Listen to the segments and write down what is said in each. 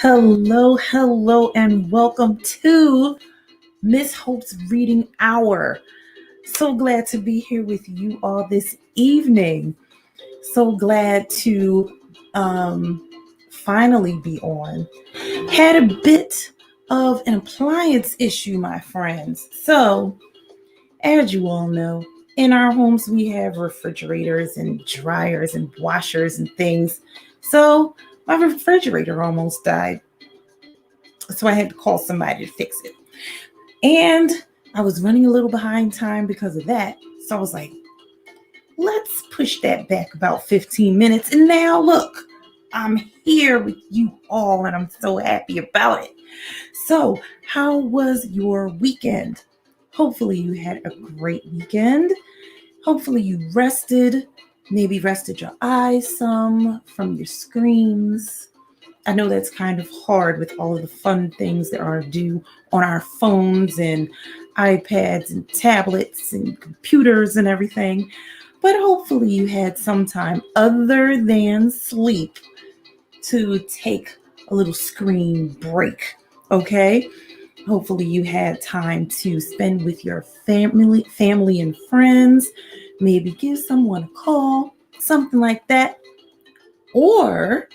Hello, and welcome to Miss Hope's Reading Hour. So glad to be here with you all this evening. So glad to finally be on. Had a bit of an appliance issue, my friends. So, as you all know, in our homes we have refrigerators and dryers and washers and things. So, my refrigerator almost died. So I had to call somebody to fix it. And I was running a little behind time because of that. So I was like, let's push that back about 15 minutes. And now look, I'm here with you all and I'm so happy about it. So, how was your weekend? Hopefully, you had a great weekend. Hopefully, you rested, maybe rested your eyes some from your screens. I know that's kind of hard with all of the fun things that are due on our phones and iPads and tablets and computers and everything. But hopefully you had some time other than sleep to take a little screen break. Okay? Hopefully you had time to spend with your family and friends, maybe give someone a call, something like that. Or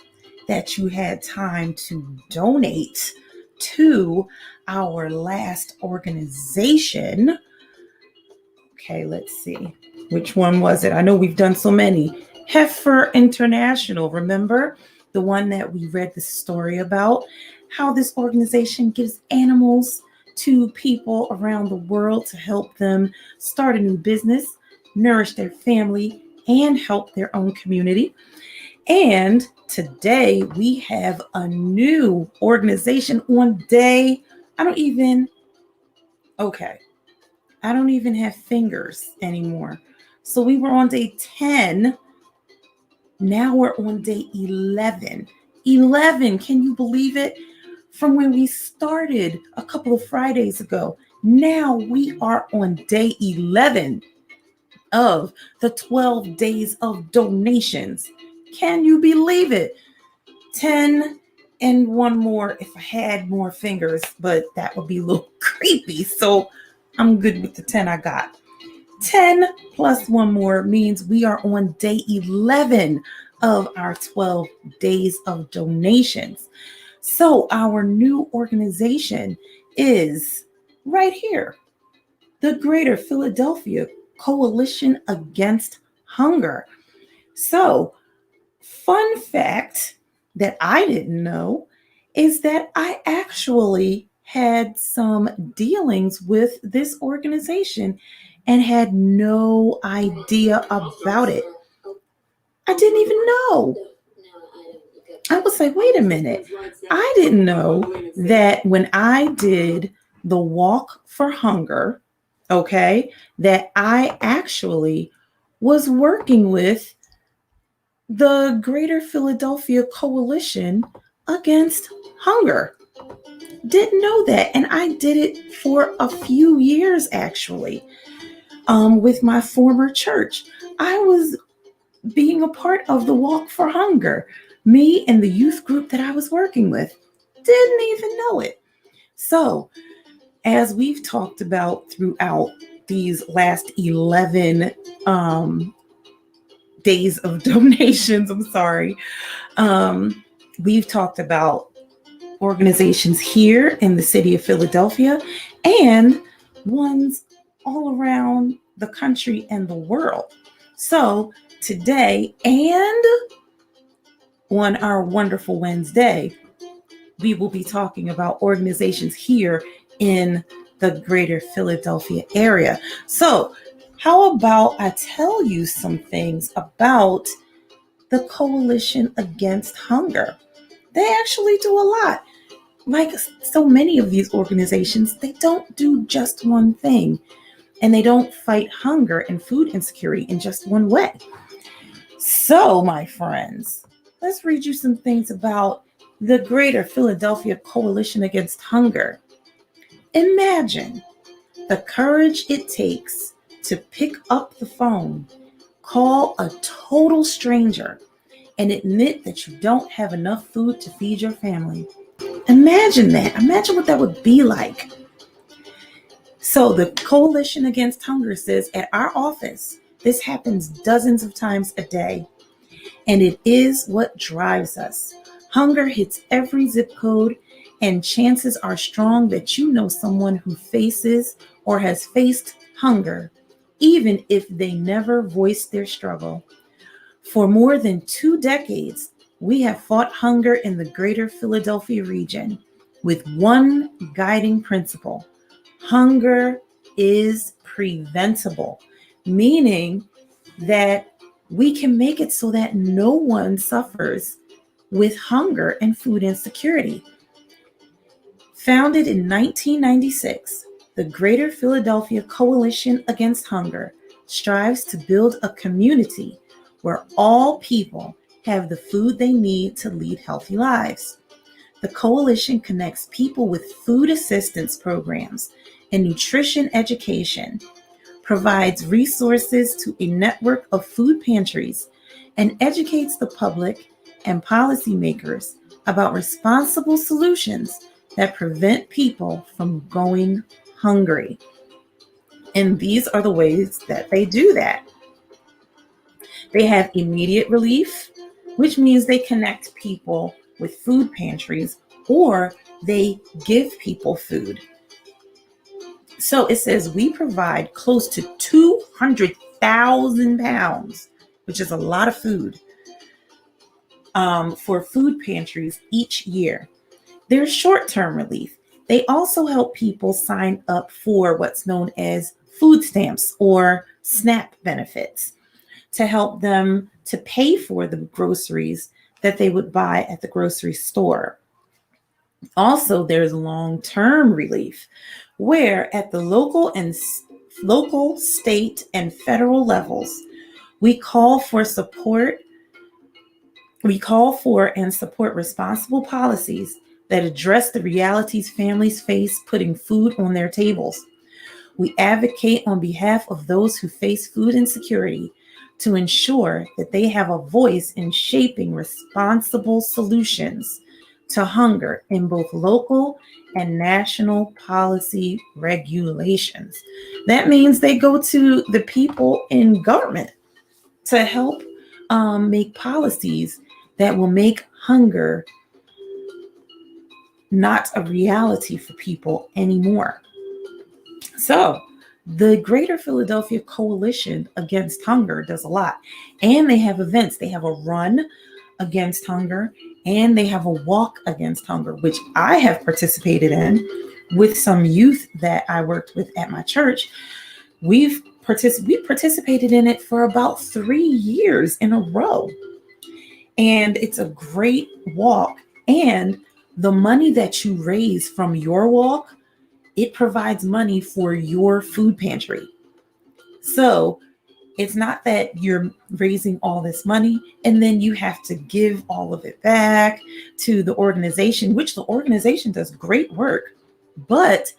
that you had time to donate to our last organization. Okay, let's see. Which one was it? I know we've done so many. Heifer International, remember? The one that we read the story about, how this organization gives animals to people around the world to help them start a new business, nourish their family, and help their own community. And today we have a new organization on day, I don't even have fingers anymore. So we were on day 10. Now we're on day 11. 11, can you believe it? From when we started a couple of Fridays ago. Now we are on day 11 of the 12 days of donations. Can you believe it? 10 and one more if I had more fingers, but that would be a little creepy. So I'm good with the 10 I got. 10 plus one more means we are on day 11 of our 12 days of donations. So our new organization is right here, the Greater Philadelphia Coalition Against Hunger. So, fun fact that I didn't know is that I actually had some dealings with this organization and had no idea about it. I didn't even know. I was like, wait a minute. I didn't know that when I did the Walk for Hunger, okay, that I actually was working with the Greater Philadelphia Coalition Against Hunger. Didn't know that. And I did it for a few years actually with my former church. I was being a part of the Walk for Hunger. Me and the youth group that I was working with didn't even know it. So, as we've talked about throughout these last 11 days of donations, we've talked about organizations here in the city of Philadelphia and ones all around the country and the world. So today and on our wonderful Wednesday, we will be talking about organizations here in the greater Philadelphia area. So how about I tell you some things about the Coalition Against Hunger? They actually do a lot. Like so many of these organizations, they don't do just one thing, and they don't fight hunger and food insecurity in just one way. So, my friends, let's read you some things about the Greater Philadelphia Coalition Against Hunger. Imagine the courage it takes to pick up the phone, call a total stranger, and admit that you don't have enough food to feed your family. Imagine that. Imagine what that would be like. So the Coalition Against Hunger says at our office, this happens dozens of times a day, and it is what drives us. Hunger hits every zip code, and chances are strong that you know someone who faces or has faced hunger, even if they never voiced their struggle. For more than 2 decades, we have fought hunger in the greater Philadelphia region with one guiding principle: hunger is preventable, meaning that we can make it so that no one suffers with hunger and food insecurity. Founded in 1996, the Greater Philadelphia Coalition Against Hunger strives to build a community where all people have the food they need to lead healthy lives. The coalition connects people with food assistance programs and nutrition education, provides resources to a network of food pantries, and educates the public and policymakers about responsible solutions that prevent people from going hungry. And these are the ways that they do that. They have immediate relief, which means they connect people with food pantries or they give people food. So it says we provide close to 200,000 pounds, which is a lot of food, for food pantries each year. There's short-term relief. They also help people sign up for what's known as food stamps or SNAP benefits to help them to pay for the groceries that they would buy at the grocery store. Also, there's long-term relief, where at the local, state, and federal levels, we call for support. We call for and support responsible policies that address the realities families face putting food on their tables. We advocate on behalf of those who face food insecurity to ensure that they have a voice in shaping responsible solutions to hunger in both local and national policy regulations. That means they go to the people in government to help make policies that will make hunger not a reality for people anymore. So, the Greater Philadelphia Coalition Against Hunger does a lot. And they have events. They have a run against hunger and they have a walk against hunger, which I have participated in with some youth that I worked with at my church. We participated in it for about 3 years in a row. And it's a great walk. And the money that you raise from your walk, it provides money for your food pantry. So it's not that you're raising all this money and then you have to give all of it back to the organization, which the organization does great work. But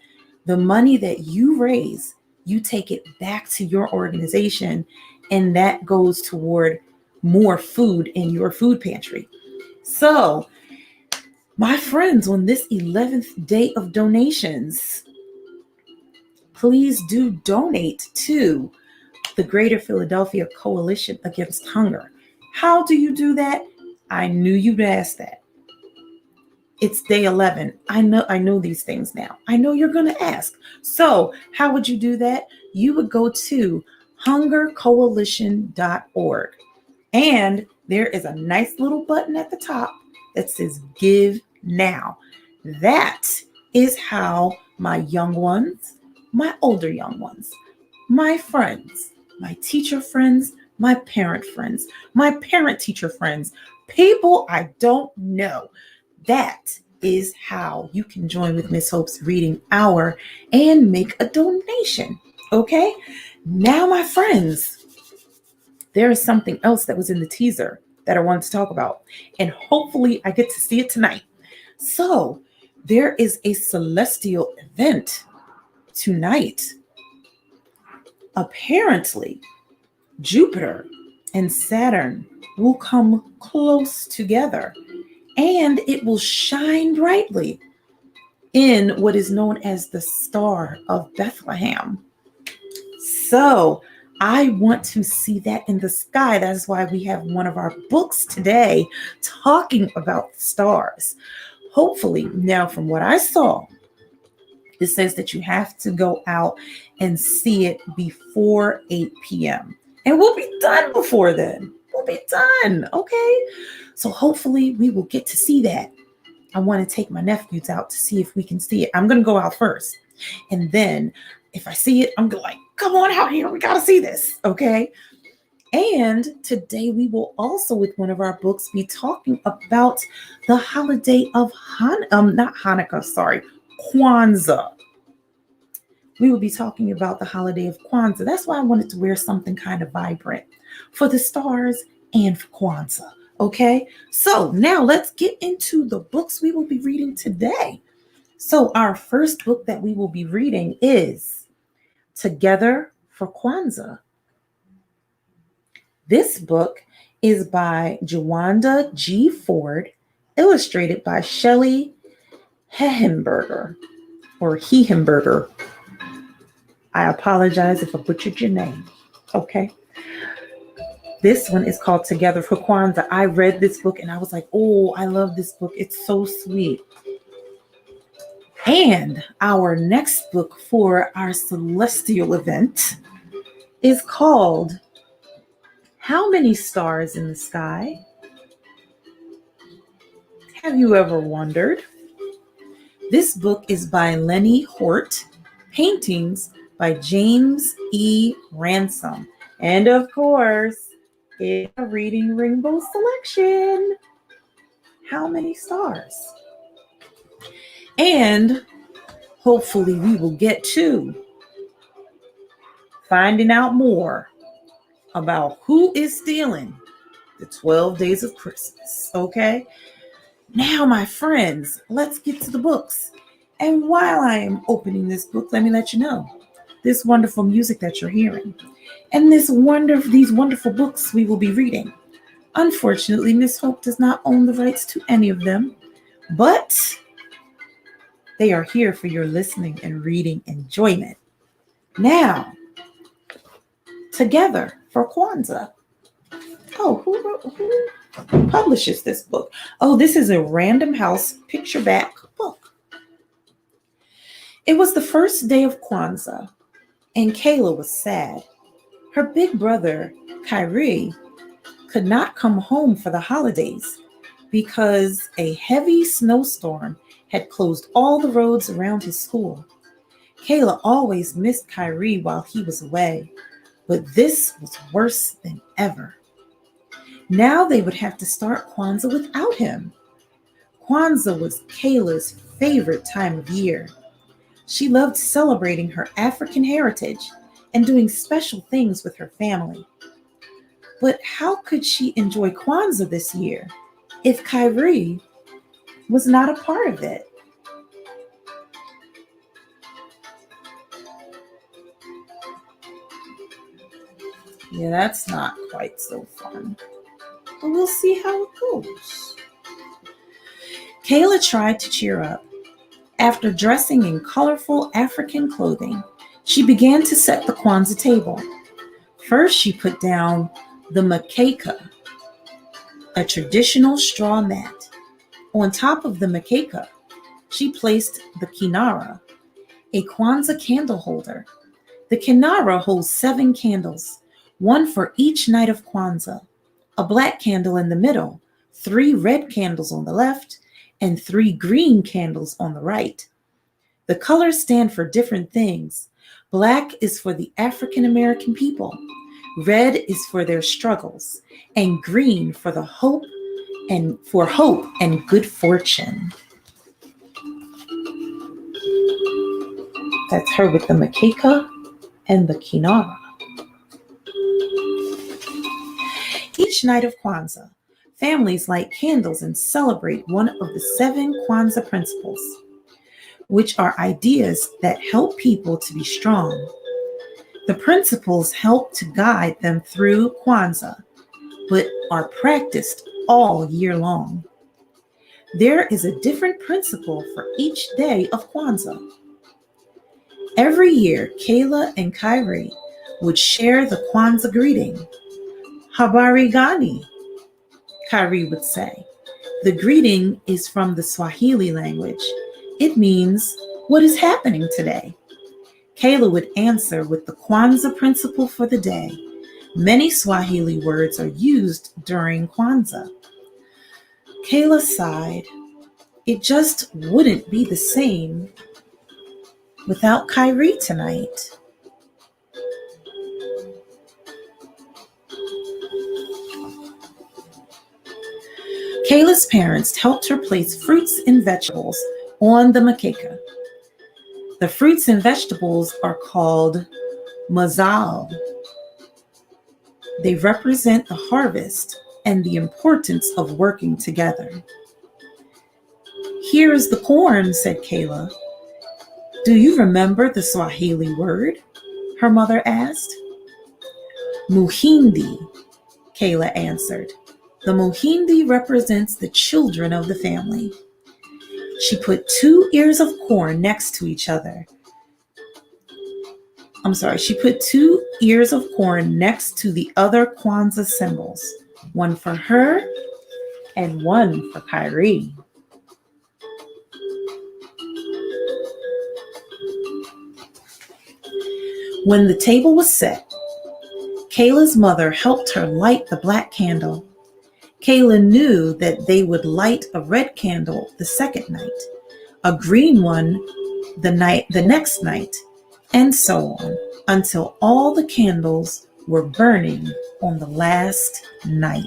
the money that you raise, you take it back to your organization, and that goes toward more food in your food pantry. So, my friends, on this 11th day of donations, please do donate to the Greater Philadelphia Coalition Against Hunger. How do you do that? I knew you'd ask that. It's day 11. I know these things now. I know you're going to ask. So how would you do that? You would go to hungercoalition.org. And there is a nice little button at the top that says Give Now. That is how my young ones, my older young ones, my friends, my teacher friends, my parent friends, my parent teacher friends, people I don't know. That is how you can join with Miss Hope's Reading Hour and make a donation. Okay? Now, my friends, there is something else that was in the teaser that I wanted to talk about, and hopefully I get to see it tonight. So, there is a celestial event tonight. Apparently, Jupiter and Saturn will come close together and it will shine brightly in what is known as the Star of Bethlehem. So I want to see that in the sky. That is why we have one of our books today talking about the stars. Hopefully, now from what I saw, it says that you have to go out and see it before 8 p.m. And we'll be done before then. We'll be done. Okay. So hopefully we will get to see that. I want to take my nephews out to see if we can see it. I'm going to go out first. And then if I see it, I'm going to come on out here. We got to see this. Okay. And today we will also, with one of our books, be talking about the holiday of Kwanzaa. We will be talking about the holiday of Kwanzaa. That's why I wanted to wear something kind of vibrant for the stars and for Kwanzaa. Okay, so now let's get into the books we will be reading today. So our first book that we will be reading is Together for Kwanzaa. This book is by Jawanda G. Ford, illustrated by Shelley Hehenberger, or Hehenberger. I apologize if I butchered your name. Okay. This one is called Together for Kwanzaa. I read this book and I was like, oh, I love this book. It's so sweet. And our next book for our celestial event is called How Many Stars in the Sky? Have you ever wondered? This book is by Lenny Hort, paintings by James E. Ransom. And of course, it's a Reading Rainbow selection. How many stars? And hopefully we will get to finding out more about who is stealing the 12 days of Christmas. Okay? Now, my friends, let's get to the books. And while I am opening this book, let me let you know this wonderful music that you're hearing and these wonderful books we will be reading. Unfortunately, Miss Hope does not own the rights to any of them, but they are here for your listening and reading enjoyment. Now, Together for Kwanzaa. Oh, who publishes this book? Oh, this is a Random House pictureback book. It was the first day of Kwanzaa, and Kayla was sad. Her big brother, Kyrie, could not come home for the holidays because a heavy snowstorm had closed all the roads around his school. Kayla always missed Kyrie while he was away, but this was worse than ever. Now they would have to start Kwanzaa without him. Kwanzaa was Kayla's favorite time of year. She loved celebrating her African heritage and doing special things with her family. But how could she enjoy Kwanzaa this year if Kyrie was not a part of it? Yeah, that's not quite so fun. But we'll see how it goes. Kayla tried to cheer up. After dressing in colorful African clothing, she began to set the Kwanzaa table. First, she put down the mkeka, a traditional straw mat. On top of the mkeka, she placed the kinara, a Kwanzaa candle holder. The kinara holds 7 candles, one for each night of Kwanzaa, a black candle in the middle, 3 red candles on the left, and 3 green candles on the right. The colors stand for different things. Black is for the African American people, red is for their struggles, and green for the hope and good fortune. That's her with the mkeka and the kinara. Each night of Kwanzaa, families light candles and celebrate one of the 7 Kwanzaa principles, which are ideas that help people to be strong. The principles help to guide them through Kwanzaa, but are practiced all year long. There is a different principle for each day of Kwanzaa. Every year, Kayla and Kyrie would share the Kwanzaa greeting. Habari gani, Kyrie would say. The greeting is from the Swahili language. It means, what is happening today? Kayla would answer with the Kwanzaa principle for the day. Many Swahili words are used during Kwanzaa. Kayla sighed. It just wouldn't be the same without Kyrie tonight. Kayla's parents helped her place fruits and vegetables on the makeka. The fruits and vegetables are called mazal. They represent the harvest and the importance of working together. Here is the corn, said Kayla. Do you remember the Swahili word? Her mother asked. Muhindi, Kayla answered. The muhindi represents the children of the family. She put 2 ears of corn next to each other. She put 2 ears of corn next to the other Kwanzaa symbols, one for her and one for Kyrie. When the table was set, Kayla's mother helped her light the black candle. Kayla knew that they would light a red candle the second night, a green one the next night, and so on, until all the candles were burning on the last night.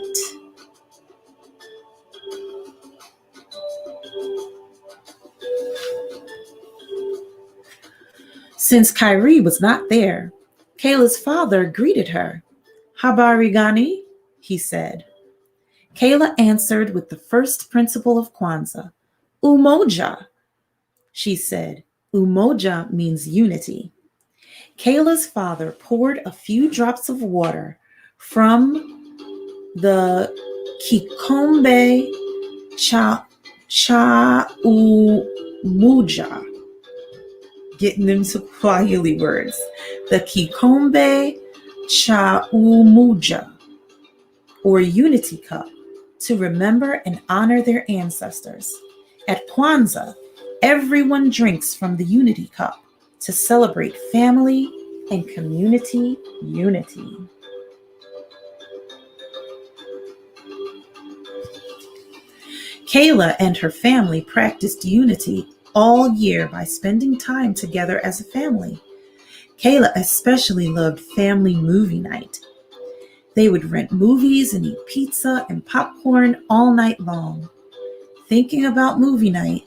Since Kyrie was not there, Kayla's father greeted her. Habari gani, he said. Kayla answered with the first principle of Kwanzaa. Umoja, she said. Umoja means unity. Kayla's father poured a few drops of water from the kikombe cha umuja. Getting them Swahili words. The kikombe cha umuja, or unity cup, to remember and honor their ancestors. At Kwanzaa, everyone drinks from the unity cup to celebrate family and community unity. Kayla and her family practiced unity all year by spending time together as a family. Kayla especially loved family movie night. They would rent movies and eat pizza and popcorn all night long. Thinking about movie night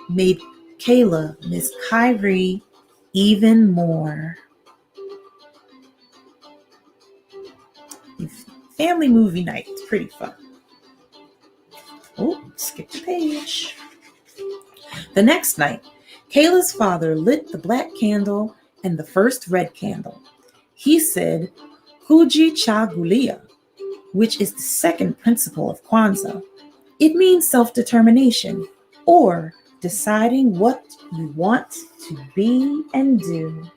made Kayla miss Kyrie even more. Family movie night is pretty fun. Oh, skip the page. The next night, Kayla's father lit the black candle and the first red candle. He said, Kujichagulia, which is the second principle of Kwanzaa. It means self-determination, or deciding what you want to be and do.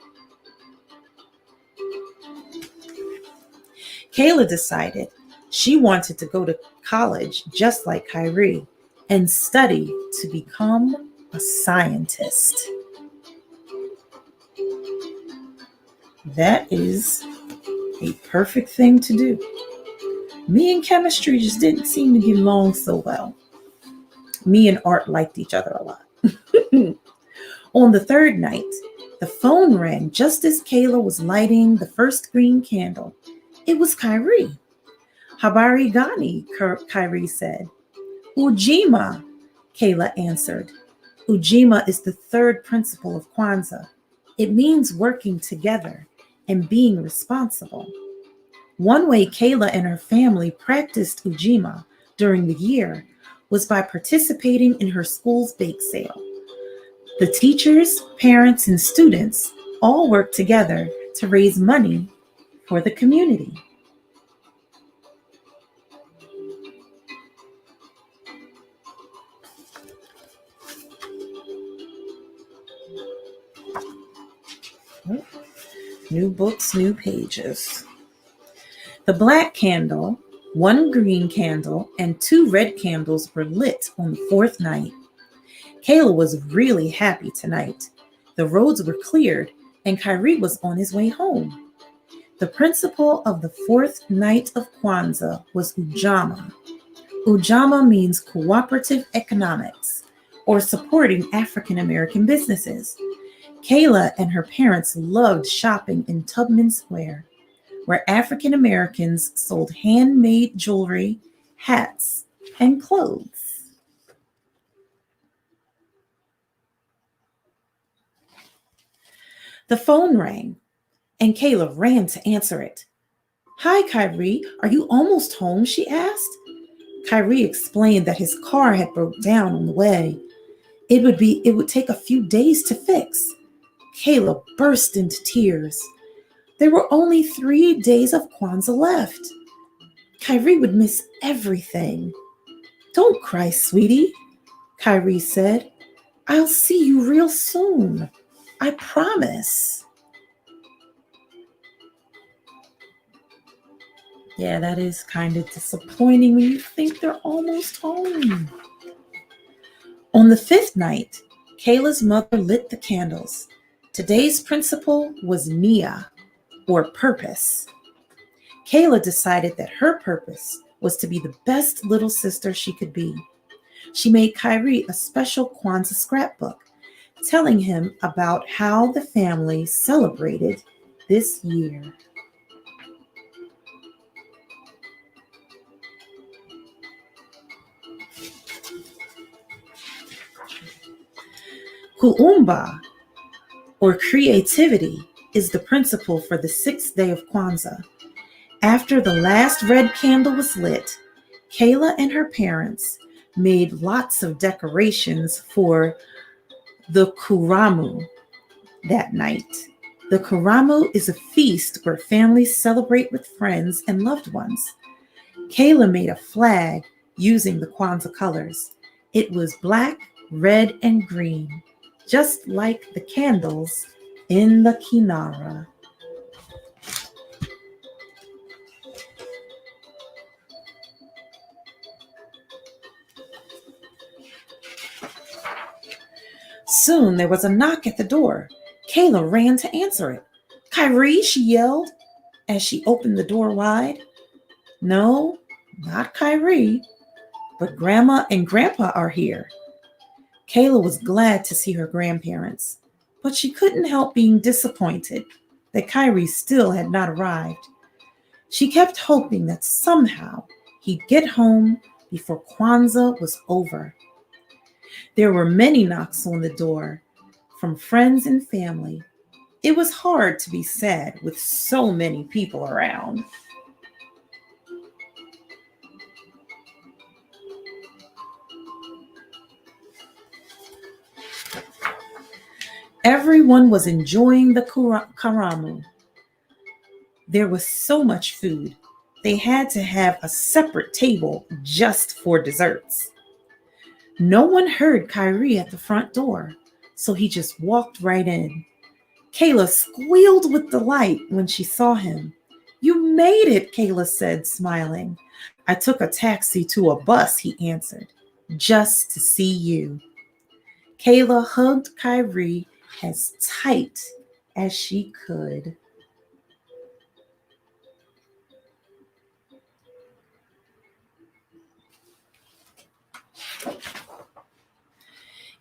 Kayla decided she wanted to go to college just like Kyrie and study to become a scientist. That is a perfect thing to do. Me and chemistry just didn't seem to get along so well. Me and art liked each other a lot. On the third night, the phone rang just as Kayla was lighting the first green candle. It was Kyrie. Habari gani, Kyrie said. Ujima, Kayla answered. Ujima is the third principle of Kwanzaa. It means working together and being responsible. One way Kayla and her family practiced Ujima during the year was by participating in her school's bake sale. The teachers, parents, and students all worked together to raise money for the community. New books, new pages. The black candle, one green candle, and two red candles were lit on the fourth night. Kayla was really happy tonight. The roads were cleared, and Kyrie was on his way home. The principle of the fourth night of Kwanzaa was Ujamaa. Ujamaa means cooperative economics, or supporting African American businesses. Kayla and her parents loved shopping in Tubman Square, where African Americans sold handmade jewelry, hats, and clothes. The phone rang, and Kayla ran to answer it. "Hi, Kyrie. Are you almost home?" she asked. Kyrie explained that his car had broke down on the way. It would take a few days to fix. Kayla burst into tears. There were only 3 days of Kwanzaa left. Kyrie would miss everything. "Don't cry, sweetie," Kyrie said. "I'll see you real soon. I promise." Yeah, that is kind of disappointing when you think they're almost home. On the fifth night, Kayla's mother lit the candles. Today's principle was Nia, or purpose. Kayla decided that her purpose was to be the best little sister she could be. She made Kyrie a special Kwanzaa scrapbook, telling him about how the family celebrated this year. Kuumba, or creativity, is the principle for the sixth day of Kwanzaa. After the last red candle was lit, Kayla and her parents made lots of decorations for the Kuramu that night. The Kuramu is a feast where families celebrate with friends and loved ones. Kayla made a flag using the Kwanzaa colors. It was black, red, and green, just like the candles in the Kinara. Soon there was a knock at the door. Kayla ran to answer it. "Kyrie," she yelled as she opened the door wide. "No, not Kyrie, but Grandma and Grandpa are here." Kayla was glad to see her grandparents, but she couldn't help being disappointed that Kyrie still had not arrived. She kept hoping that somehow he'd get home before Kwanzaa was over. There were many knocks on the door from friends and family. It was hard to be sad with so many people around. Everyone was enjoying the karamu. There was so much food. They had to have a separate table just for desserts. No one heard Kyrie at the front door, so he just walked right in. Kayla squealed with delight when she saw him. "You made it," Kayla said, smiling. "I took a taxi to a bus," he answered, "just to see you." Kayla hugged Kyrie as tight as she could.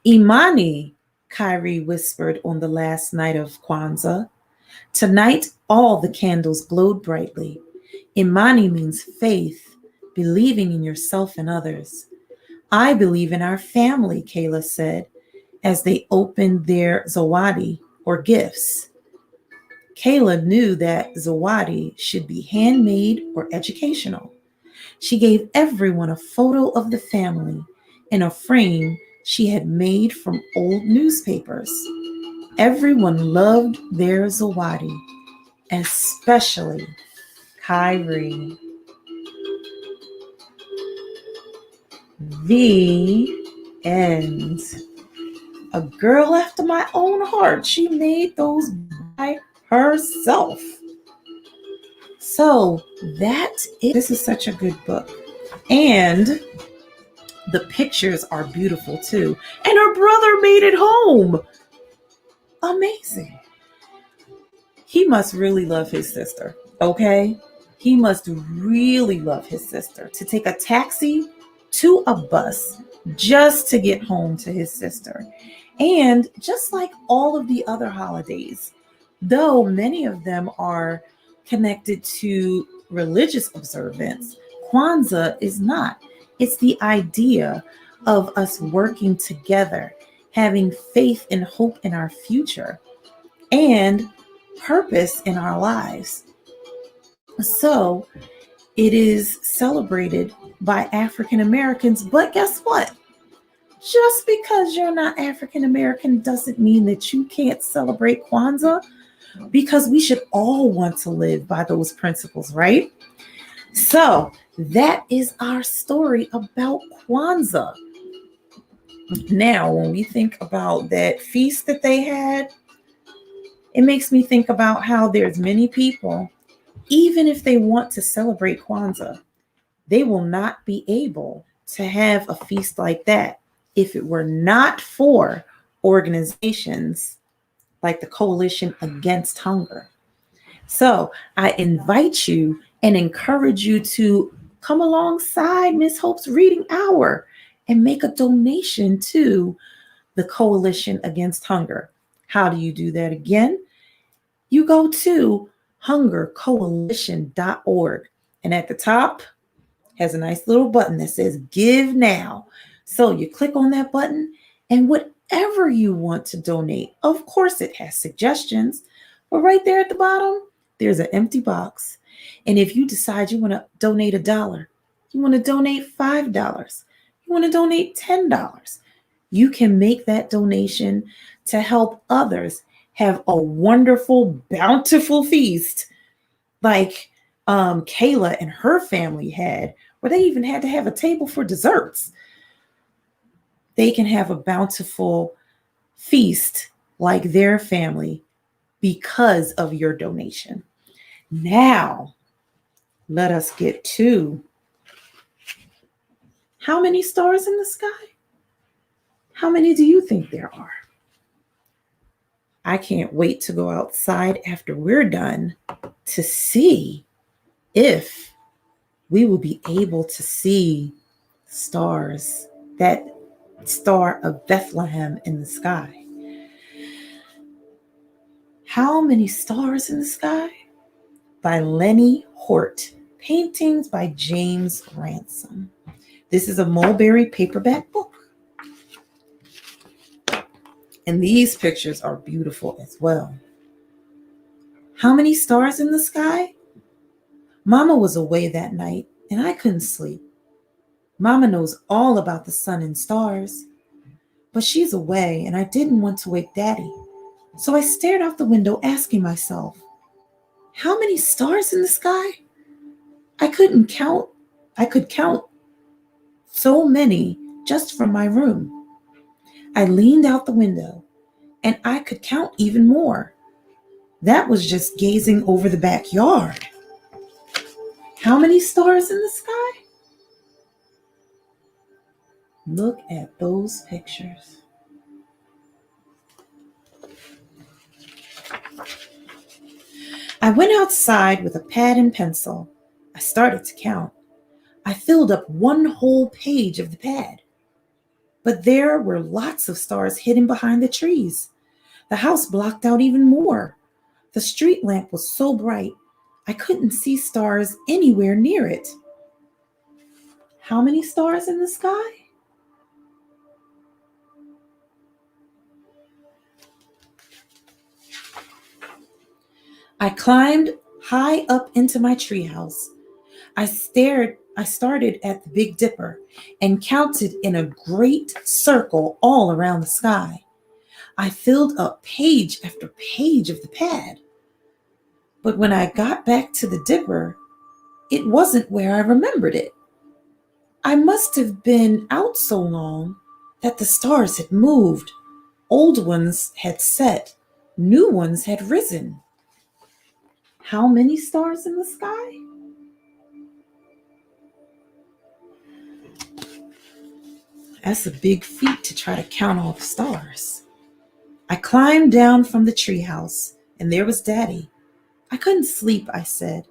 "Imani," Kyrie whispered on the last night of Kwanzaa. Tonight, all the candles glowed brightly. Imani means faith, believing in yourself and others. "I believe in our family," Kayla said, as they opened their zawadi, or gifts. Kayla knew that zawadi should be handmade or educational. She gave everyone a photo of the family in a frame she had made from old newspapers. Everyone loved their zawadi, especially Kyrie. The end. A girl after my own heart. She made those herself. So this is such a good book. And the pictures are beautiful too. And her brother made it home. Amazing. He must really love his sister, okay? He must really love his sister to take a taxi to a bus just to get home to his sister. And just like all of the other holidays, though many of them are connected to religious observance, Kwanzaa is not. It's the idea of us working together, having faith and hope in our future, and purpose in our lives. So it is celebrated by African Americans, but guess what? Just because you're not African American doesn't mean that you can't celebrate Kwanzaa, because we should all want to live by those principles, right? So that is our story about Kwanzaa. Now, when we think about that feast that they had, it makes me think about how there's many people, even if they want to celebrate Kwanzaa, they will not be able to have a feast like that if it were not for organizations like the Coalition Against Hunger. So I invite you and encourage you to come alongside Miss Hope's Reading Hour and make a donation to the Coalition Against Hunger. How do you do that again? You go to hungercoalition.org, and at the top has a nice little button that says Give Now. So you click on that button, and whatever you want to donate, of course it has suggestions, but right there at the bottom, there's an empty box. And if you decide you want to donate $1, you want to donate $5, you want to donate $10, you can make that donation to help others have a wonderful, bountiful feast like Kayla and her family had, where they even had to have a table for desserts. They can have a bountiful feast like their family because of your donation. Now, let us get to how many stars in the sky? How many do you think there are? I can't wait to go outside after we're done to see if we will be able to see stars, that star of Bethlehem in the sky. How Many Stars in the Sky? By Lenny Hort. Paintings by James Ransom. This is a Mulberry paperback book. And these pictures are beautiful as well. How many stars in the sky? Mama was away that night and I couldn't sleep. Mama knows all about the sun and stars, but she's away and I didn't want to wake Daddy. So I stared out the window asking myself, how many stars in the sky? I couldn't count. I could count so many just from my room. I leaned out the window and I could count even more. That was just gazing over the backyard. How many stars in the sky? Look at those pictures. I went outside with a pad and pencil. I started to count. I filled up one whole page of the pad. But there were lots of stars hidden behind the trees. The house blocked out even more. The street lamp was so bright, I couldn't see stars anywhere near it. How many stars in the sky? I climbed high up into my treehouse. I started at the Big Dipper and counted in a great circle all around the sky. I filled up page after page of the pad. But when I got back to the Dipper, it wasn't where I remembered it. I must have been out so long that the stars had moved. Old ones had set, New ones had risen. How many stars in the sky? That's a big feat to try to count all the stars. I climbed down from the treehouse, and there was Daddy. I couldn't sleep, I said.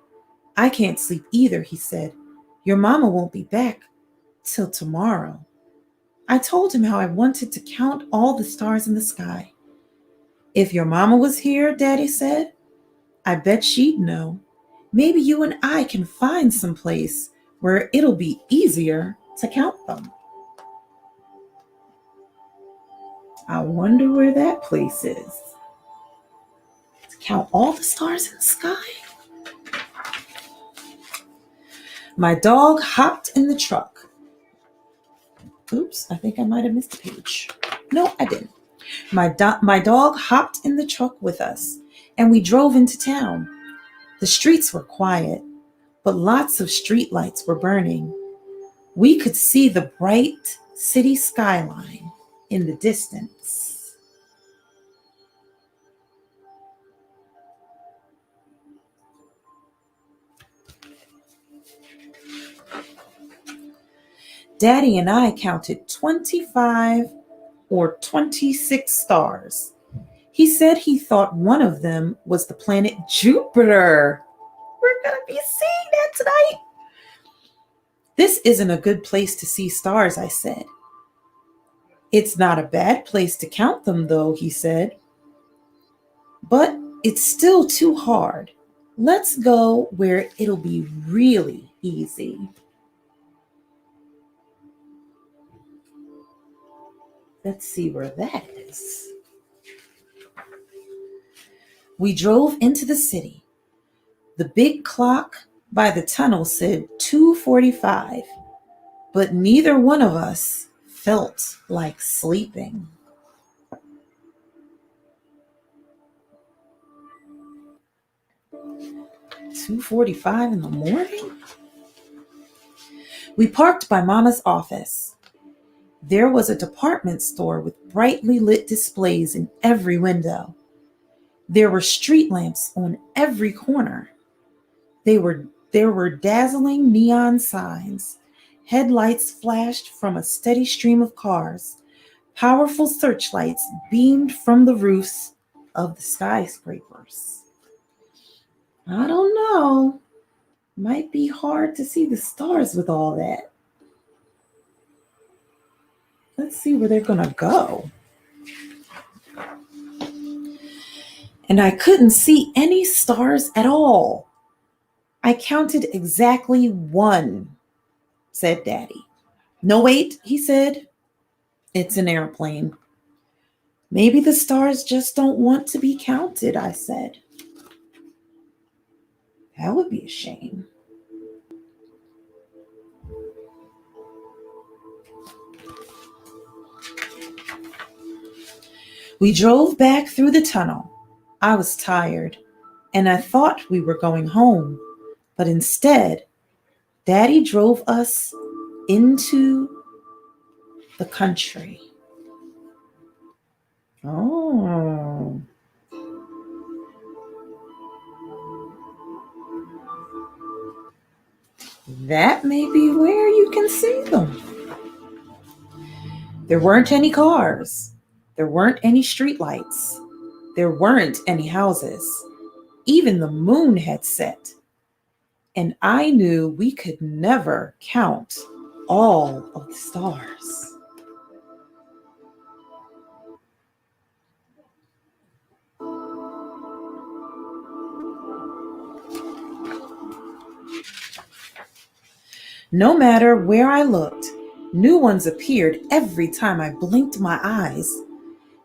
I can't sleep either, he said. Your mama won't be back till tomorrow. I told him how I wanted to count all the stars in the sky. If your mama was here, Daddy said, I bet she'd know. Maybe you and I can find some place where it'll be easier to count them. I wonder where that place is. To count all the stars in the sky? My dog hopped in the truck. Oops, I think I might have missed a page. No, I didn't. My dog hopped in the truck with us, and we drove into town. The streets were quiet, but lots of street lights were burning. We could see the bright city skyline in the distance. Daddy and I counted 25 or 26 stars. He said he thought one of them was the planet Jupiter. We're going to be seeing that tonight. This isn't a good place to see stars, I said. It's not a bad place to count them, though, he said. But it's still too hard. Let's go where it'll be really easy. Let's see where that is. We drove into the city. The big clock by the tunnel said 2:45, but neither one of us felt like sleeping. $2:45 in the morning? We parked by Mama's office. There was a department store with brightly lit displays in every window. There were street lamps on every corner. There were dazzling neon signs. Headlights flashed from a steady stream of cars. Powerful searchlights beamed from the roofs of the skyscrapers. I don't know. Might be hard to see the stars with all that. Let's see where they're going to go. And I couldn't see any stars at all. I counted exactly one, said Daddy. No, wait, he said. It's an airplane. Maybe the stars just don't want to be counted, I said. That would be a shame. We drove back through the tunnel. I was tired, and I thought we were going home. But instead, Daddy drove us into the country. Oh. That may be where you can see them. There weren't any cars. There weren't any streetlights. There weren't any houses. Even the moon had set. And I knew we could never count all of the stars. No matter where I looked, new ones appeared every time I blinked my eyes.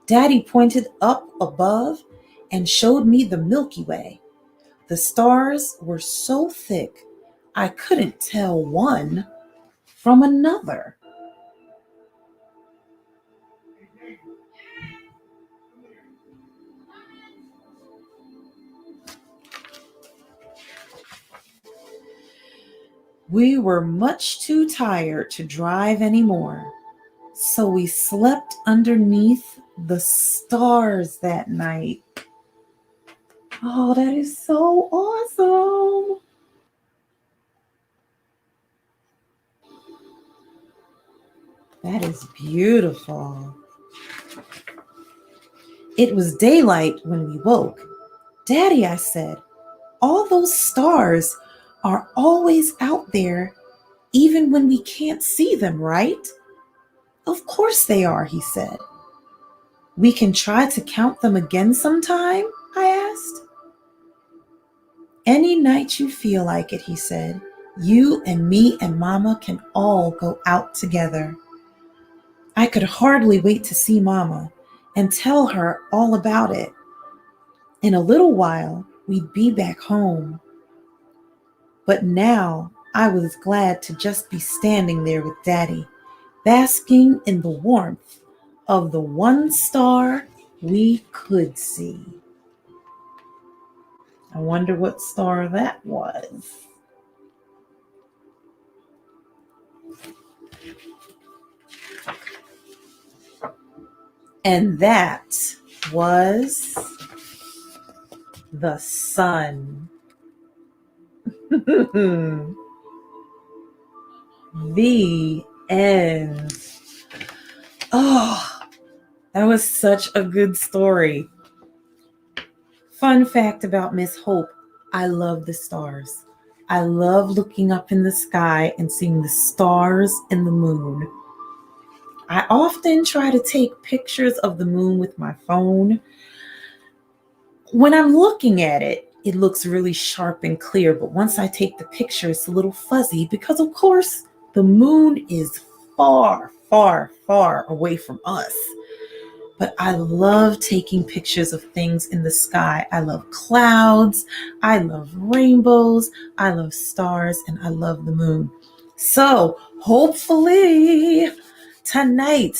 Daddy pointed up above and showed me the Milky Way. The stars were so thick, I couldn't tell one from another. We were much too tired to drive anymore, so we slept underneath the stars that night. Oh, that is so awesome. That is beautiful. It was daylight when we woke. Daddy, I said, all those stars are always out there, even when we can't see them, right? Of course they are, he said. We can try to count them again sometime, I asked. Any night you feel like it, he said. You and me and Mama can all go out together. I could hardly wait to see Mama and tell her all about it. In a little while, we'd be back home. But now I was glad to just be standing there with Daddy, basking in the warmth of the one star we could see. I wonder what star that was. And that was the sun. The end. Oh, that was such a good story. Fun fact about Miss Hope, I love the stars. I love looking up in the sky and seeing the stars and the moon. I often try to take pictures of the moon with my phone. When I'm looking at it, it looks really sharp and clear, but once I take the picture, it's a little fuzzy because, of course, the moon is far, far, far away from us. But I love taking pictures of things in the sky. I love clouds, I love rainbows, I love stars, and I love the moon. So hopefully tonight,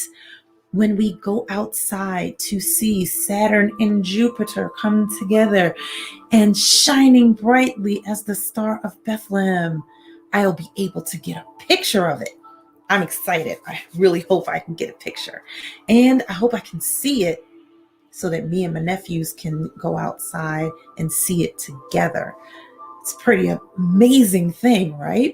when we go outside to see Saturn and Jupiter come together and shining brightly as the Star of Bethlehem, I'll be able to get a picture of it. I'm excited. I really hope I can get a picture. And I hope I can see it so that me and my nephews can go outside and see it together. It's a pretty amazing thing, right?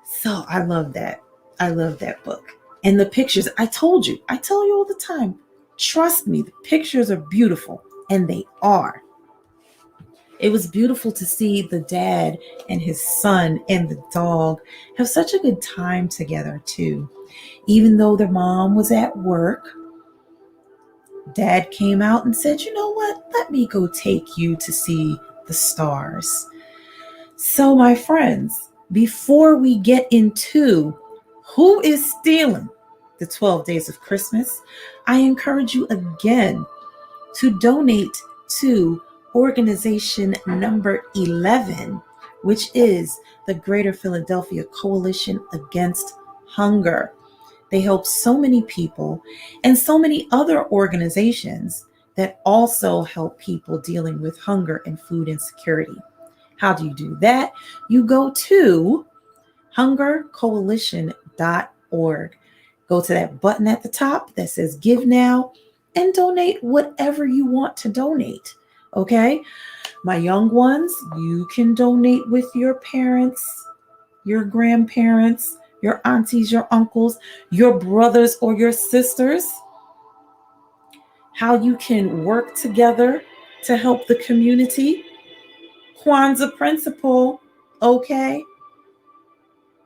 So I love that. I love that book. And the pictures, I tell you all the time, trust me, the pictures are beautiful, and they are. It was beautiful to see the dad and his son and the dog have such a good time together too. Even though their mom was at work, Dad came out and said, you know what, let me go take you to see the stars. So my friends, before we get into who is stealing the 12 days of Christmas, I encourage you again to donate to organization number 11, which is the Greater Philadelphia Coalition Against Hunger. They help so many people and so many other organizations that also help people dealing with hunger and food insecurity. How do you do that? You go to hungercoalition.org. Go to that button at the top that says Give Now and donate whatever you want to donate. Okay? My young ones, you can donate with your parents, your grandparents, your aunties, your uncles, your brothers or your sisters. How you can work together to help the community. Kwanzaa principle, okay?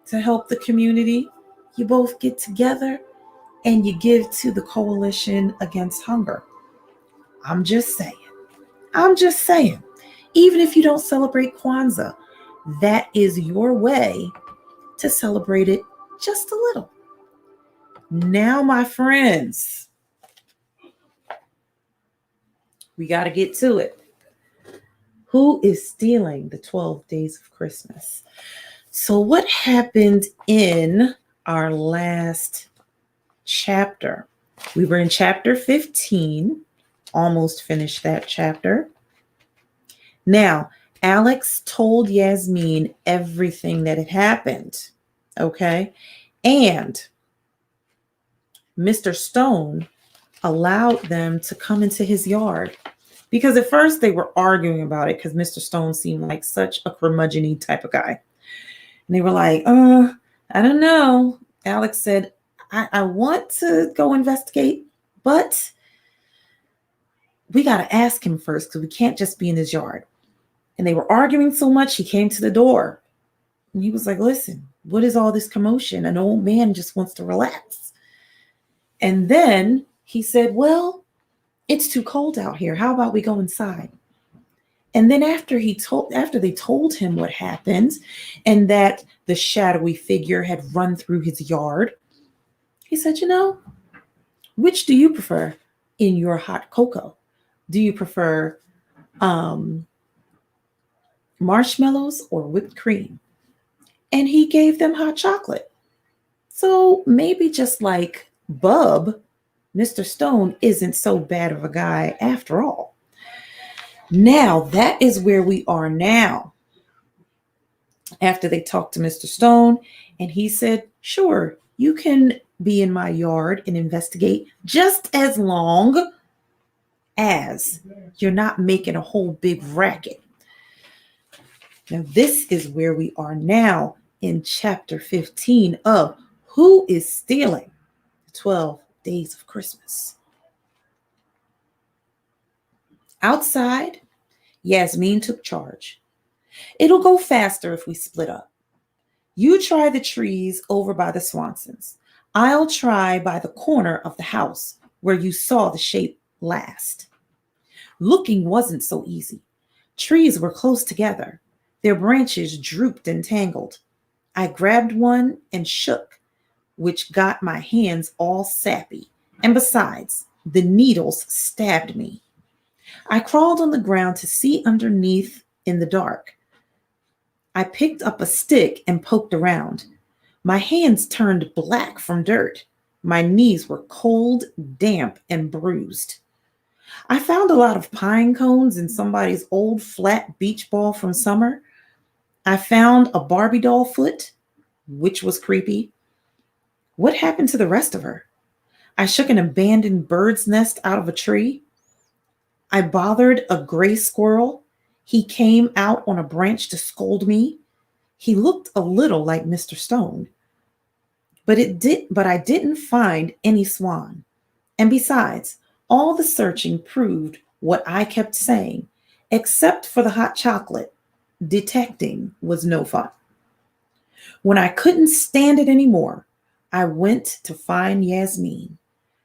To help the community. You both get together and you give to the Coalition Against Hunger. I'm just saying. Even if you don't celebrate Kwanzaa, that is your way to celebrate it just a little. Now, my friends, we got to get to it. Who is stealing the 12 days of Christmas? So, what happened in our last chapter? We were in chapter 15, almost finished that chapter. Now, Alex told Yasmin everything that had happened, okay? And Mr. Stone allowed them to come into his yard Because at first they were arguing about it because Mr. Stone seemed like such a curmudgeon type of guy. And they were like, I don't know. Alex said, I want to go investigate, but we got to ask him first because we can't just be in his yard. And they were arguing so much, he came to the door. And he was like, listen, what is all this commotion? An old man just wants to relax. And then he said, well, it's too cold out here. How about we go inside? And then after they told him what happened and that the shadowy figure had run through his yard, he said, which do you prefer in your hot cocoa? Do you prefer marshmallows or whipped cream? And he gave them hot chocolate. So maybe just like Bub, Mr. Stone isn't so bad of a guy after all. Now, that is where we are now. After they talked to Mr. Stone, and he said, sure, you can be in my yard and investigate just as long as you're not making a whole big racket. Now, this is where we are now in chapter 15 of Who is Stealing the 12 Days of Christmas. Outside, Yasmin took charge. It'll go faster if we split up. You try the trees over by the Swansons. I'll try by the corner of the house where you saw the shape last. Looking wasn't so easy. Trees were close together. Their branches drooped and tangled. I grabbed one and shook, which got my hands all sappy. And besides, the needles stabbed me. I crawled on the ground to see underneath in the dark. I picked up a stick and poked around. My hands turned black from dirt. My knees were cold, damp, and bruised. I found a lot of pine cones in somebody's old flat beach ball from summer. I found a Barbie doll foot, which was creepy. What happened to the rest of her? I shook an abandoned bird's nest out of a tree. I bothered a gray squirrel. He came out on a branch to scold me. He looked a little like Mr. Stone. But I didn't find any swan. And besides, all the searching proved what I kept saying, except for the hot chocolate. Detecting was no fun. When I couldn't stand it anymore, I went to find Yasmin.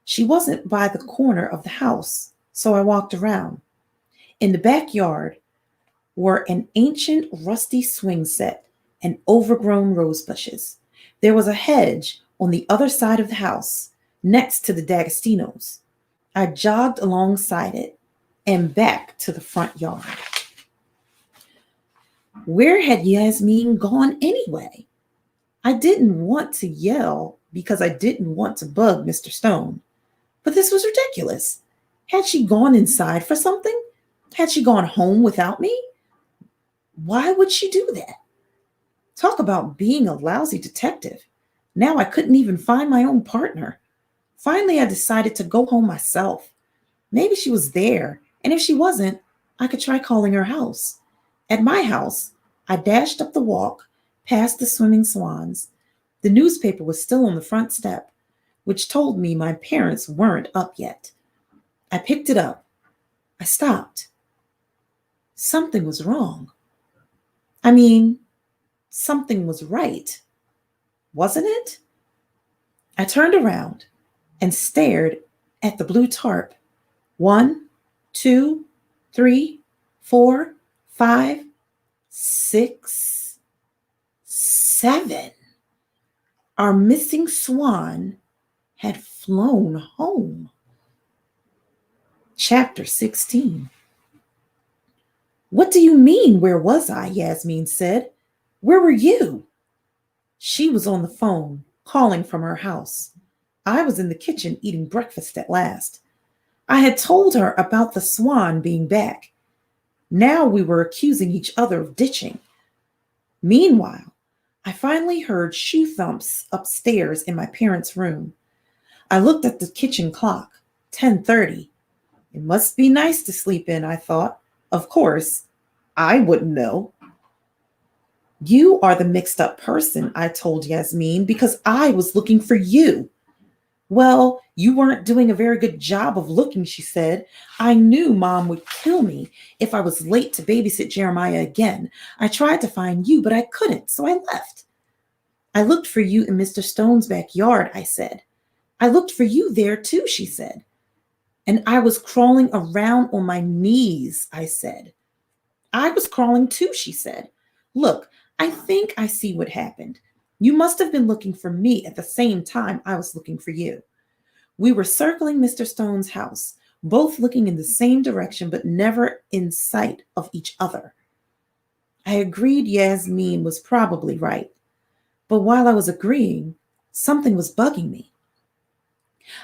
She wasn't by the corner of the house, so I walked around. In the backyard were an ancient rusty swing set and overgrown rose bushes. There was a hedge on the other side of the house, next to the D'Agostino's. I jogged alongside it and back to the front yard. Where had Yasmin gone anyway? I didn't want to yell because I didn't want to bug Mr. Stone, but this was ridiculous. Had she gone inside for something? Had she gone home without me? Why would she do that? Talk about being a lousy detective. Now I couldn't even find my own partner. Finally, I decided to go home myself. Maybe she was there, and if she wasn't, I could try calling her house. At my house, I dashed up the walk, past the swimming swans. The newspaper was still on the front step, which told me my parents weren't up yet. I picked it up. I stopped. Something was wrong. Something was right. Wasn't it? I turned around and stared at the blue tarp. 1, 2, 3, 4, 5, 6, 7. Our missing swan had flown home. Chapter 16. What do you mean, where was I? Yasmin said. Where were you? She was on the phone, calling from her house. I was in the kitchen eating breakfast at last. I had told her about the swan being back. Now we were accusing each other of ditching. Meanwhile, I finally heard shoe thumps upstairs in my parents' room. I looked at the kitchen clock, 10:30. It must be nice to sleep in, I thought. Of course, I wouldn't know. You are the mixed up person, I told Yasmin, because I was looking for you. Well, you weren't doing a very good job of looking, she said. I knew Mom would kill me if I was late to babysit Jeremiah again. I tried to find you, but I couldn't, so I left. I looked for you in Mr. Stone's backyard, I said. I looked for you there too, she said. And I was crawling around on my knees, I said. I was crawling too, she said. Look, I think I see what happened. You must have been looking for me at the same time I was looking for you. We were circling Mr. Stone's house, both looking in the same direction, but never in sight of each other. I agreed Yasmin was probably right. But while I was agreeing, something was bugging me.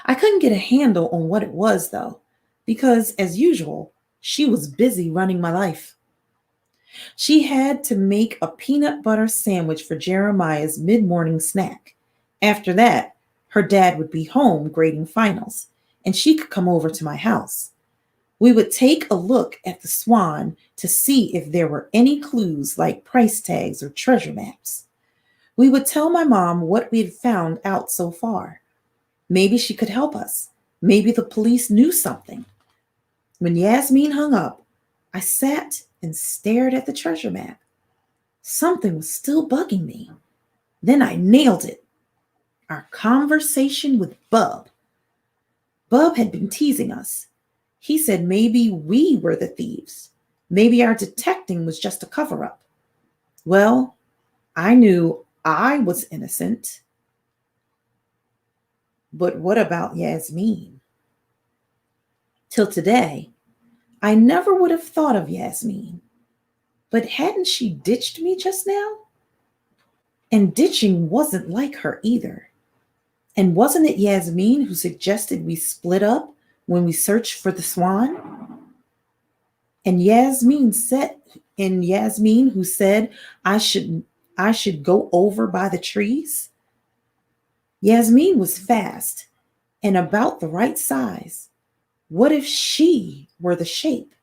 I couldn't get a handle on what it was, though, because, as usual, she was busy running my life. She had to make a peanut butter sandwich for Jeremiah's mid-morning snack. After that, her dad would be home grading finals, and she could come over to my house. We would take a look at the Swan to see if there were any clues like price tags or treasure maps. We would tell my mom what we had found out so far. Maybe she could help us. Maybe the police knew something. When Yasmin hung up, I sat and stared at the treasure map. Something was still bugging me. Then I nailed it. Our conversation with Bub. Bub had been teasing us. He said maybe we were the thieves. Maybe our detecting was just a cover-up. Well, I knew I was innocent. But what about Yasmin? Till today, I never would have thought of Yasmin. But hadn't she ditched me just now? And ditching wasn't like her either. And wasn't it Yasmin who suggested we split up when we searched for the Swan? And Yasmin who said I should go over by the trees? Yasmin was fast and about the right size. What if she were the shape?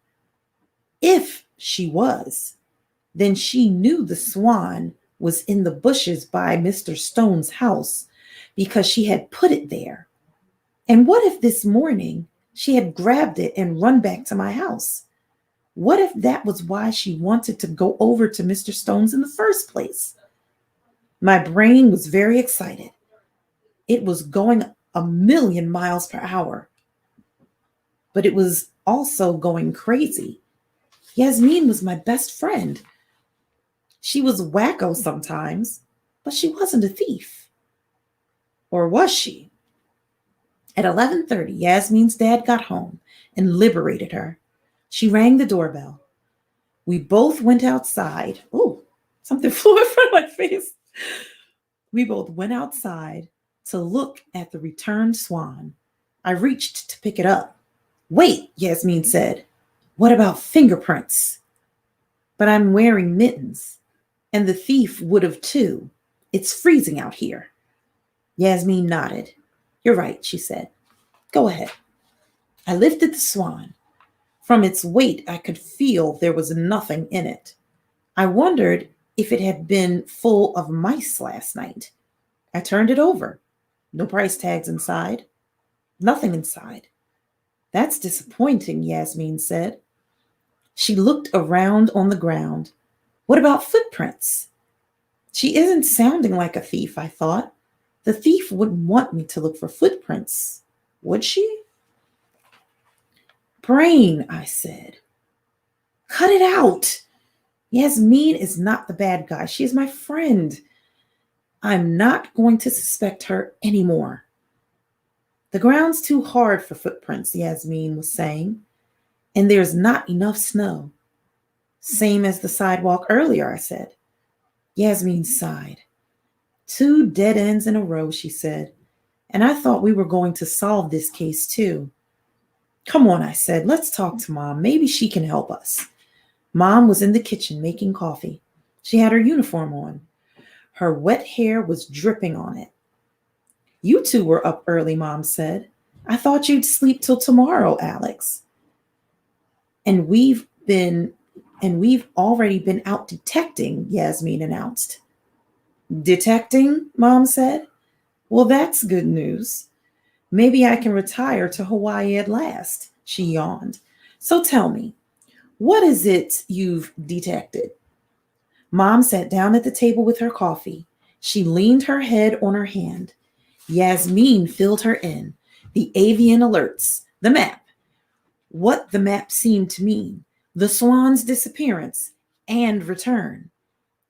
If she was, then she knew the Swan was in the bushes by Mr. Stone's house because she had put it there. And what if this morning she had grabbed it and run back to my house? What if that was why she wanted to go over to Mr. Stone's in the first place? My brain was very excited. It was going 1,000,000 miles per hour. But it was also going crazy. Yasmin was my best friend. She was wacko sometimes, but she wasn't a thief. Or was she? At 11:30, Yasmin's dad got home and liberated her. She rang the doorbell. We both went outside. Ooh, something flew in front of my face. We both went outside to look at the returned Swan. I reached to pick it up. Wait, Yasmin said. What about fingerprints? But I'm wearing mittens, and the thief would have too. It's freezing out here. Yasmin nodded. You're right, she said. Go ahead. I lifted the Swan. From its weight, I could feel there was nothing in it. I wondered if it had been full of mice last night. I turned it over. No price tags inside. Nothing inside. That's disappointing, Yasmin said. She looked around on the ground. What about footprints? She isn't sounding like a thief, I thought. The thief wouldn't want me to look for footprints, would she? Brain, I said. Cut it out. Yasmin is not the bad guy. She is my friend. I'm not going to suspect her anymore. The ground's too hard for footprints, Yasmin was saying, and there's not enough snow. Same as the sidewalk earlier, I said. Yasmin sighed. 2 dead ends in a row, she said, and I thought we were going to solve this case too. Come on, I said, let's talk to Mom. Maybe she can help us. Mom was in the kitchen making coffee. She had her uniform on. Her wet hair was dripping on it. You two were up early, Mom said. I thought you'd sleep till tomorrow, Alex. And we've already been out detecting, Yasmin announced. Detecting, Mom said. Well, that's good news. Maybe I can retire to Hawaii at last, she yawned. So tell me, what is it you've detected? Mom sat down at the table with her coffee. She leaned her head on her hand. Yasmin filled her in. The avian alerts, the map, what the map seemed to mean, the swan's disappearance and return.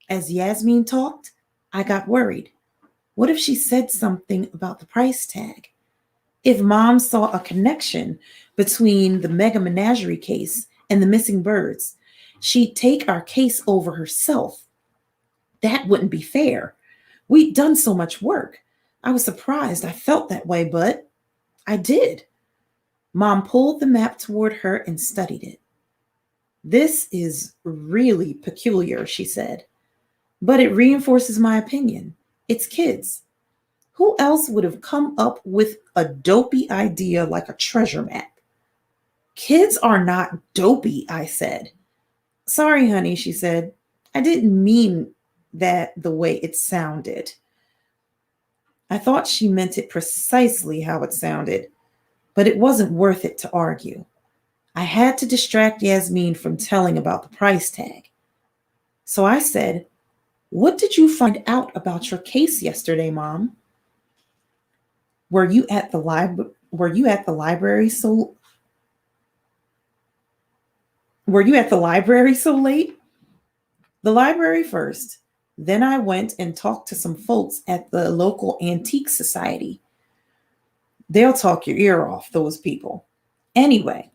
As Yasmin talked, I got worried. What if she said something about the price tag? If Mom saw a connection between the mega menagerie case and the missing birds, she'd take our case over herself. That wouldn't be fair. We'd done so much work. I was surprised I felt that way, but I did. Mom pulled the map toward her and studied it. This is really peculiar, she said, but it reinforces my opinion. It's kids. Who else would have come up with a dopey idea like a treasure map? Kids are not dopey, I said. Sorry, honey, she said. I didn't mean that the way it sounded. I thought she meant it precisely how it sounded, but it wasn't worth it to argue. I had to distract Yasmin from telling about the price tag. So I said, what did you find out about your case yesterday, Mom? Were you at the library so late? The library first. Then I went and talked to some folks at the local antique society. They'll talk your ear off, those people. Anyway,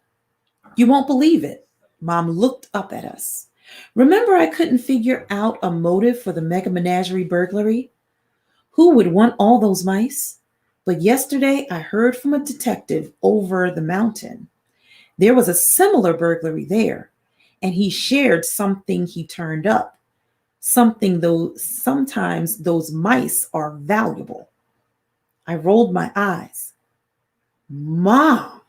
you won't believe it. Mom looked up at us. Remember, I couldn't figure out a motive for the mega menagerie burglary? Who would want all those mice? But yesterday I heard from a detective over the mountain. There was a similar burglary there, and he shared something he turned up. Something though sometimes those mice are valuable. I rolled my eyes. Mom,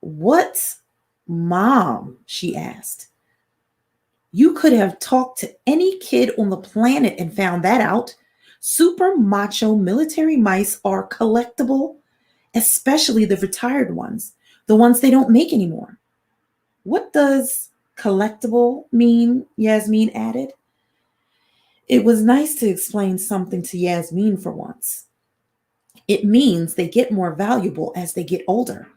what's Mom? She asked. You could have talked to any kid on the planet and found that out. Super macho military mice are collectible, especially the retired ones, the ones they don't make anymore. What does collectible mean? Yasmin added. It was nice to explain something to Yasmin for once. It means they get more valuable as they get older.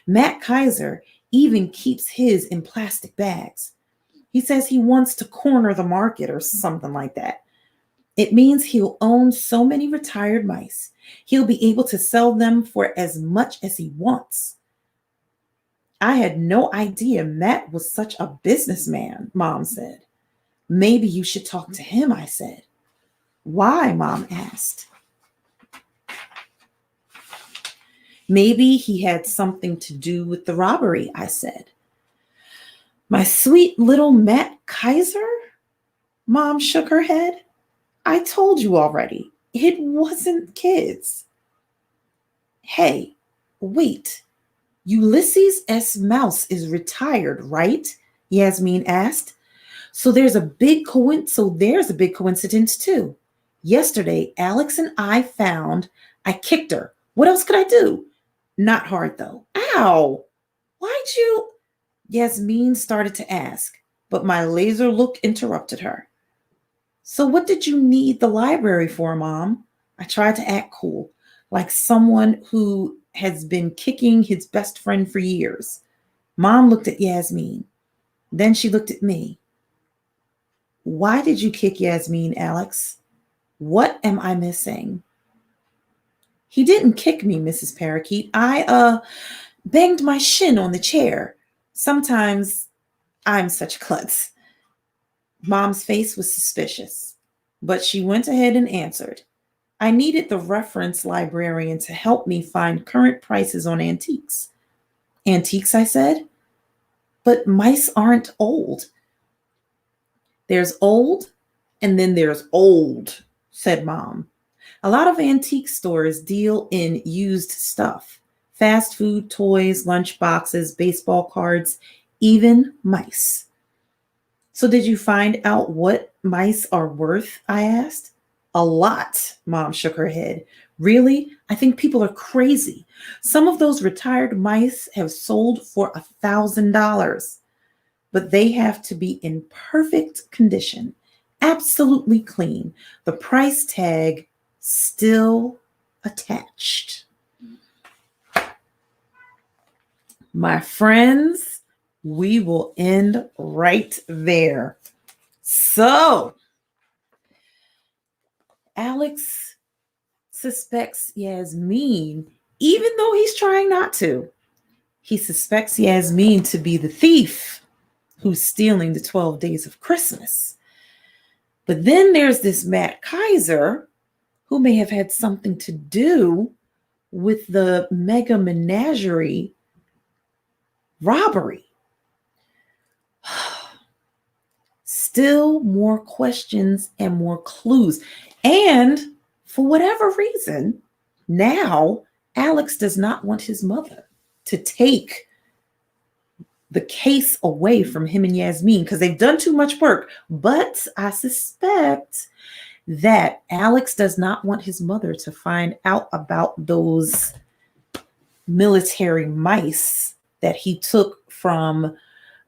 Matt Kaiser even keeps his in plastic bags. He says he wants to corner the market or something like that. It means he'll own so many retired mice. He'll be able to sell them for as much as he wants. I had no idea Matt was such a businessman, Mom said. Maybe you should talk to him, I said. Why? Mom asked. Maybe he had something to do with the robbery, I said. My sweet little Matt Kaiser? Mom shook her head. I told you already. It wasn't kids. Hey, wait. Ulysses S. Mouse is retired, right? Yasmin asked. So there's a big coincidence too. Yesterday, Alex and I kicked her. What else could I do? Not hard though. Ow! Why'd you? Yasmin started to ask, but my laser look interrupted her. So what did you need the library for, Mom? I tried to act cool, like someone who has been kicking his best friend for years. Mom looked at Yasmin. Then she looked at me. Why did you kick Yasmin, Alex? What am I missing? He didn't kick me, Mrs. Parakeet. I banged my shin on the chair. Sometimes I'm such a klutz. Mom's face was suspicious, but she went ahead and answered. I needed the reference librarian to help me find current prices on antiques. Antiques, I said? But mice aren't old. There's old, and then there's old, said Mom. A lot of antique stores deal in used stuff. Fast food, toys, lunch boxes, baseball cards, even mice. So did you find out what mice are worth? I asked. A lot, Mom shook her head. Really? I think people are crazy. Some of those retired mice have sold for $1,000, but they have to be in perfect condition, absolutely clean. The price tag still attached. My friends, we will end right there. So, Alex suspects Yasmin, even though he's trying not to. He suspects Yasmin to be the thief who's stealing the 12 days of Christmas. But then there's this Matt Kaiser who may have had something to do with the mega menagerie robbery. Still more questions and more clues. And for whatever reason, now Alex does not want his mother to take the case away from him and Yasmin because they've done too much work. But I suspect that Alex does not want his mother to find out about those military mice that he took from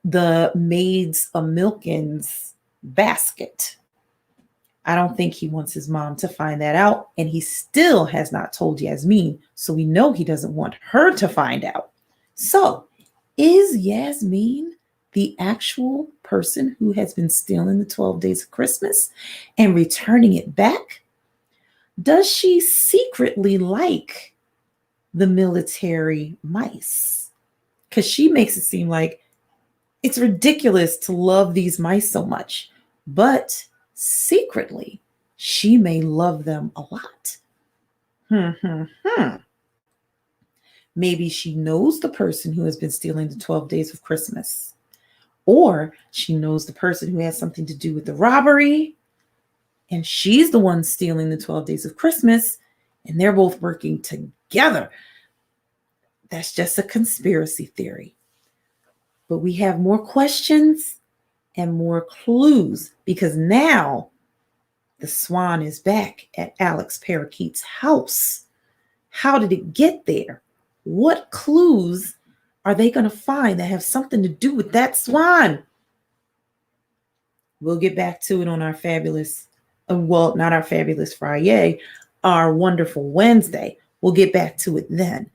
the maids of Milkin's basket. I don't think he wants his mom to find that out, and he still has not told Yasmin, so we know he doesn't want her to find out. So, is Yasmin the actual person who has been stealing the 12 days of Christmas and returning it back? Does she secretly like the military mice? Because she makes it seem like it's ridiculous to love these mice so much, but secretly, she may love them a lot. Maybe she knows the person who has been stealing the 12 days of Christmas, or she knows the person who has something to do with the robbery, and she's the one stealing the 12 days of Christmas, and they're both working together. That's just a conspiracy theory. But we have more questions and more clues because now the swan is back at Alex Parakeet's house. How did it get there? What clues are they going to find that have something to do with that swan? We'll get back to it on our fabulous, not our fabulous Friday, our wonderful Wednesday. We'll get back to it then.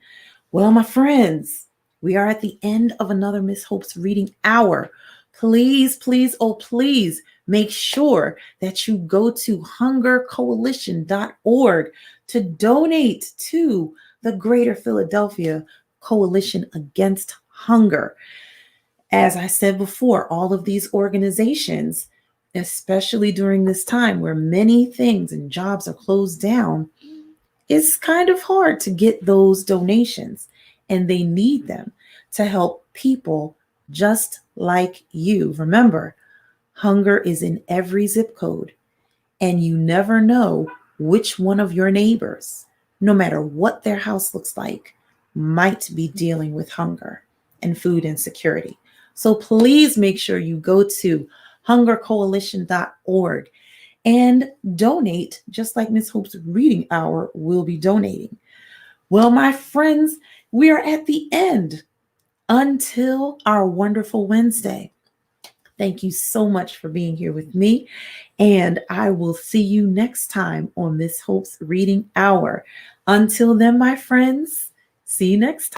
Well, my friends, we are at the end of another Miss Hope's reading hour. Please, please, oh, please make sure that you go to hungercoalition.org to donate to the Greater Philadelphia Coalition Against Hunger. As I said before, all of these organizations, especially during this time where many things and jobs are closed down, it's kind of hard to get those donations, and they need them to help people just like you. Remember, hunger is in every zip code, and you never know which one of your neighbors, no matter what their house looks like, might be dealing with hunger and food insecurity. So please make sure you go to hungercoalition.org and donate, just like Miss Hope's reading hour will be donating. Well, my friends, we are at the end until our wonderful Wednesday. Thank you so much for being here with me, and I will see you next time on Miss Hope's reading hour. Until then, my friends, see you next time.